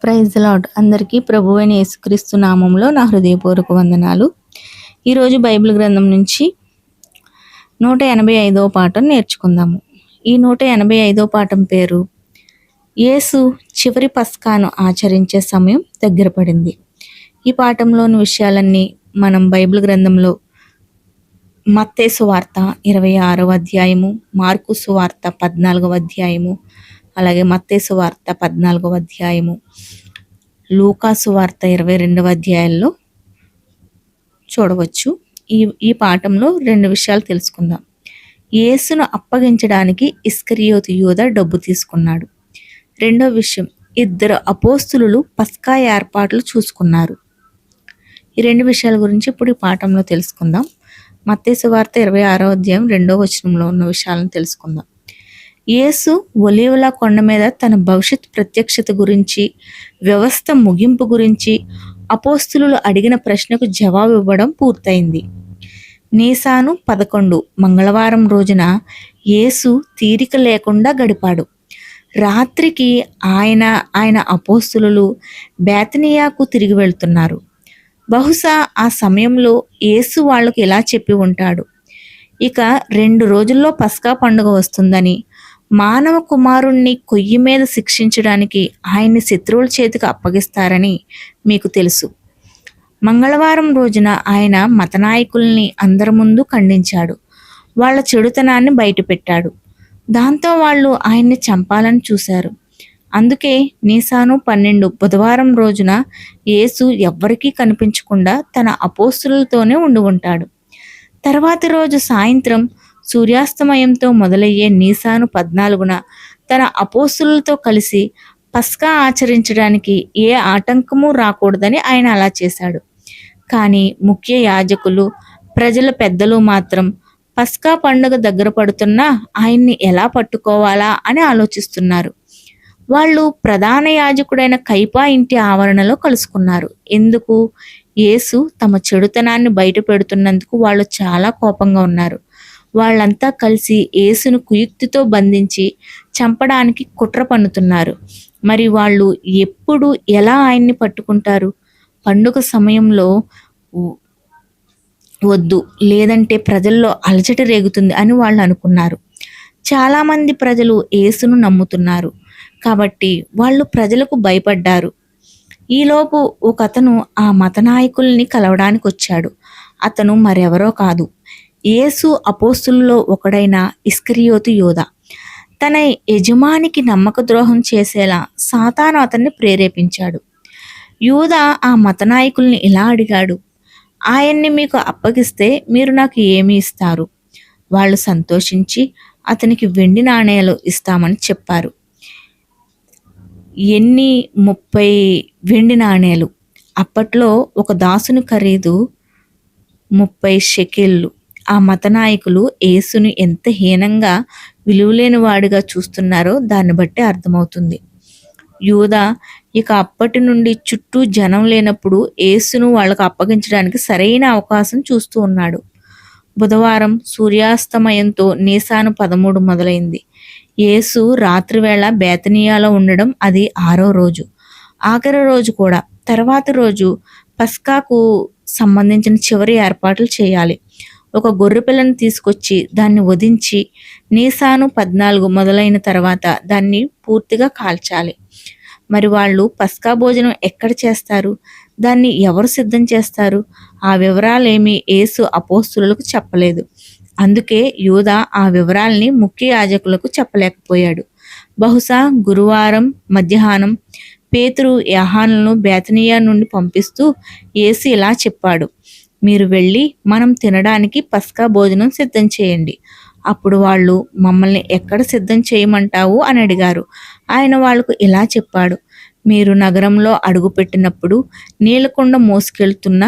Praise lord. అందరికీ ప్రభువైన యేసుక్రీస్తు నామంలో నా హృదయపూర్వక వందనాలు. ఈరోజు బైబిల్ గ్రంథం నుంచి 185వ పాఠం నేర్చుకుందాము. ఈ 185వ పాఠం పేరు యేసు చివరి పస్కాను ఆచరించే సమయం దగ్గర పడింది. ఈ పాఠంలోని విషయాలన్నీ మనం బైబిల్ గ్రంథంలో మత్తయి సువార్త 26వ అధ్యాయము, మార్కు సువార్త 14వ అధ్యాయము, అలాగే మత్తయి సువార్త 14వ అధ్యాయము, లూకా సువార్త 22వ అధ్యాయంలో చూడవచ్చు. ఈ పాఠంలో రెండు విషయాలు తెలుసుకుందాం. యేసును అప్పగించడానికి ఇస్కరియోతు యూదా డబ్బు తీసుకున్నాడు. రెండో విషయం, ఇద్దరు అపోస్తులు పస్కా ఏర్పాట్లు చూసుకున్నారు. ఈ రెండు విషయాల గురించి ఇప్పుడు ఈ పాఠంలో తెలుసుకుందాం. మత్తయి సువార్త 26వ అధ్యాయం 2వ వచనంలో ఉన్న విషయాలను తెలుసుకుందాం. యేసు ఒలీవల కొండ మీద తన భవిష్యత్ ప్రత్యక్షత గురించి, వ్యవస్థ ముగింపు గురించి అపోస్తులు అడిగిన ప్రశ్నకు జవాబు ఇవ్వడం పూర్తయింది. నీసాను 11 మంగళవారం రోజున యేసు తీరిక లేకుండా గడిపాడు. రాత్రికి ఆయన అపోస్తులు బేతనియాకు తిరిగి వెళ్తున్నారు. బహుశా ఆ సమయంలో యేసు వాళ్లకు ఇలా చెప్పి ఉంటాడు: ఇక 2 రోజుల్లో పస్కా పండుగ వస్తుందని, మానవ కుమారుణ్ణి కొయ్యి మీద శిక్షించడానికి ఆయన్ని శత్రువుల చేతికి అప్పగిస్తారని మీకు తెలుసు. మంగళవారం రోజున ఆయన మతనాయకుల్ని అందరి ముందు ఖండించాడు. వాళ్ళ చెడుతనాన్ని బయటపెట్టాడు. దాంతో వాళ్ళు ఆయన్ని చంపాలని చూశారు. అందుకే నీసాను 12 బుధవారం రోజున యేసు ఎవ్వరికీ కనిపించకుండా తన అపోస్తులతోనే ఉండి ఉంటాడు. తర్వాతి రోజు సాయంత్రం సూర్యాస్తమయంతో మొదలయ్యే నీసాను 14న తన అపోస్తులతో కలిసి పస్కా ఆచరించడానికి ఏ ఆటంకము రాకూడదని ఆయన అలా చేశాడు. కానీ ముఖ్య యాజకులు, ప్రజల పెద్దలు మాత్రం పస్కా పండుగ దగ్గర పడుతున్నా ఆయన్ని ఎలా పట్టుకోవాలా అని ఆలోచిస్తున్నారు. వాళ్ళు ప్రధాన యాజకుడైన కైపా ఇంటి ఆవరణలో కలుసుకున్నారు. ఎందుకు? యేసు తమ చెడుతనాన్ని బయట పెడుతున్నందుకు వాళ్ళు చాలా కోపంగా ఉన్నారు. వాళ్ళంతా కలిసి యేసును కుయుక్తితో బంధించి చంపడానికి కుట్ర పన్నుతున్నారు. మరి వాళ్ళు ఎప్పుడు ఎలా ఆయన్ని పట్టుకుంటారు? పండుగ సమయంలో వద్దు, లేదంటే ప్రజల్లో అలజడి రేగుతుంది అని వాళ్ళు అనుకున్నారు. చాలామంది ప్రజలు యేసును నమ్ముతున్నారు కాబట్టి వాళ్ళు ప్రజలకు భయపడ్డారు. ఈలోపు ఒకతను ఆ మతనాయకుల్ని కలవడానికి వచ్చాడు. అతను మరెవరో కాదు, యేసు అపోస్తుల్లో ఒకడైన ఇస్కరియోతు యూదా. తన యజమానికి నమ్మక ద్రోహం చేసేలా సాతాను అతన్ని ప్రేరేపించాడు. యూదా ఆ మతనాయకుల్ని ఇలా అడిగాడు: ఆయన్ని మీకు అప్పగిస్తే మీరు నాకు ఏమి ఇస్తారు? వాళ్ళు సంతోషించి అతనికి వెండి నాణేలు ఇస్తామని చెప్పారు. 30 వెండి నాణేలు. అప్పట్లో ఒక దాసుని ఖరీదు 30 షెకెళ్ళు. ఆ మతనాయకులు యేసుని ఎంత హీనంగా, విలువలేని వాడిగా చూస్తున్నారో దాన్ని బట్టి అర్థమవుతుంది. యూదా ఇక అప్పటి నుండి చుట్టూ జనం లేనప్పుడు యేసును వాళ్ళకు అప్పగించడానికి సరైన అవకాశం చూస్తూ ఉన్నాడు. బుధవారం సూర్యాస్తమయంతో నీసాను 13 మొదలైంది. యేసు రాత్రివేళ బేతనియాలో ఉండడం అది 6వ రోజు, ఆఖరి రోజు కూడా. తర్వాతి రోజు పస్కాకు సంబంధించిన చివరి ఏర్పాట్లు చేయాలి. ఒక గొర్రెపిల్లను తీసుకొచ్చి దాన్ని వధించి నీసాను 14 మొదలైన తర్వాత దాన్ని పూర్తిగా కాల్చాలి. మరి వాళ్ళు పస్కా భోజనం ఎక్కడ చేస్తారు? దాన్ని ఎవరు సిద్ధం చేస్తారు? ఆ వివరాలేమీ యేసు అపోస్తులకు చెప్పలేదు. అందుకే యూదా ఆ వివరాల్ని ముఖ్య యాజకులకు చెప్పలేకపోయాడు. బహుశా గురువారం మధ్యాహ్నం పేతురు యోహానులను బేతనియా నుండి పంపిస్తూ యేసు ఇలా చెప్పాడు: మీరు వెళ్ళి మనం తినడానికి పస్కా భోజనం సిద్ధం చేయండి. అప్పుడు వాళ్ళు, మమ్మల్ని ఎక్కడ సిద్ధం చేయమంటావు అని అడిగారు. ఆయన వాళ్ళకు ఇలా చెప్పాడు: మీరు నగరంలో అడుగుపెట్టినప్పుడు నీళ్లకుండ మోసుకెళ్తున్న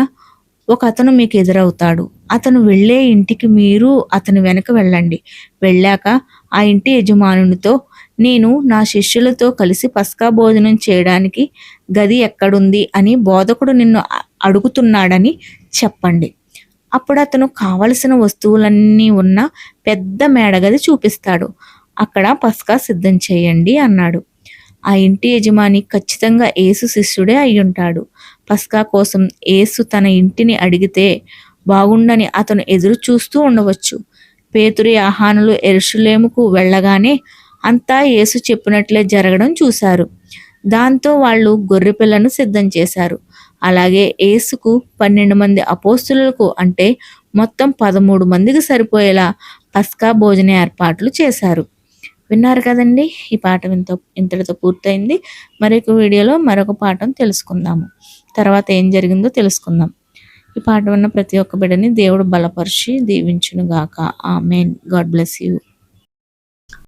ఒక అతను మీకు ఎదురవుతాడు. అతను వెళ్ళే ఇంటికి మీరు అతని వెనక వెళ్ళండి. వెళ్ళాక ఆ ఇంటి యజమానునితో, నేను నా శిష్యులతో కలిసి పస్కా భోజనం చేయడానికి గది ఎక్కడుంది అని బోధకుడు నిన్ను అడుగుతున్నాడని చెప్పండి. అప్పుడు అతను కావలసిన వస్తువులన్నీ ఉన్న పెద్ద మేడగది చూపిస్తాడు. అక్కడ పస్కా సిద్ధం చేయండి అన్నాడు. ఆ ఇంటి యజమాని ఖచ్చితంగా యేసు శిష్యుడే అయ్యుంటాడు. పస్కా కోసం యేసు తన ఇంటిని అడిగితే బాగుండని అతను ఎదురు చూస్తూ ఉండవచ్చు. పేతురు యోహానులు యెరూషలేముకు వెళ్ళగానే అంతా యేసు చెప్పినట్లే జరగడం చూశారు. దాంతో వాళ్ళు గొర్రెపిల్లను సిద్ధం చేశారు. అలాగే యేసుకు 12 మంది అపోస్తలులకు అంటే మొత్తం 13 మందికి సరిపోయేలా పస్కా భోజన ఏర్పాట్లు చేశారు. విన్నారు కదండి, ఈ పాఠం ఇంతటితో పూర్తయింది. మరొక వీడియోలో మరొక పాఠం తెలుసుకుందాము. తర్వాత ఏం జరిగిందో తెలుసుకుందాం. ఈ పాఠం ఉన్న ప్రతి ఒక్క బిడ్డని దేవుడు బలపరిచి దీవించును గాక. ఆమెన్. God bless you.